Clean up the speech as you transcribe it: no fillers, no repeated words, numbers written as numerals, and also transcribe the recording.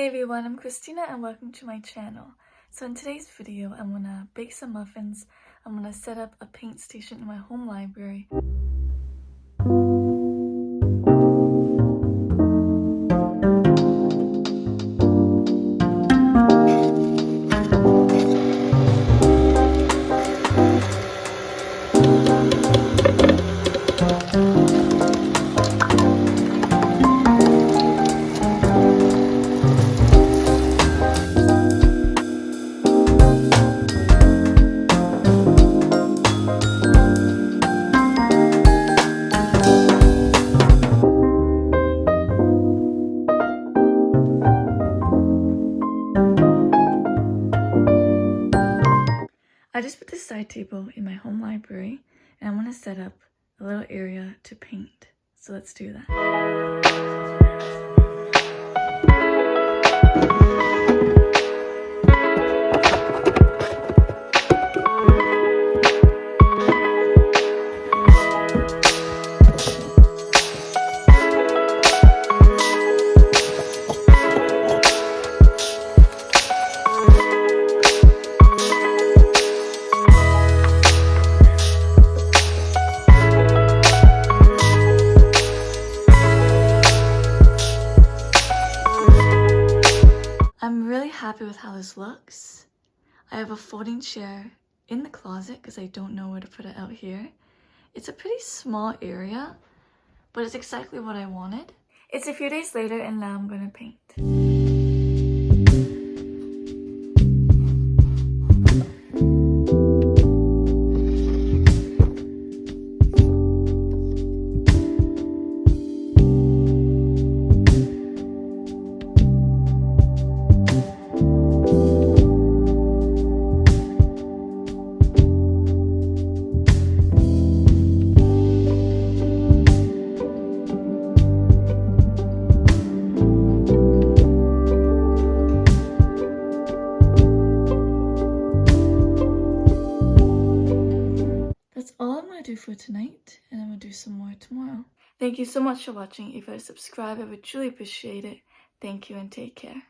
Hey everyone, I'm Christina and welcome to my channel. So in today's video, I'm gonna bake some muffins. I'm gonna set up a paint station in my home library. I just put this side table in my home library and I'm gonna set up a little area to paint. So let's do that. I'm really happy with how this looks. I have a folding chair in the closet because I don't know where to put it out here. It's a pretty small area, but it's exactly what I wanted. It's a few days later and now I'm gonna paint. That's all I'm going to do for tonight, and I'm going to do some more tomorrow. Thank you so much for watching. If you subscribe, I would truly appreciate it. Thank you and take care.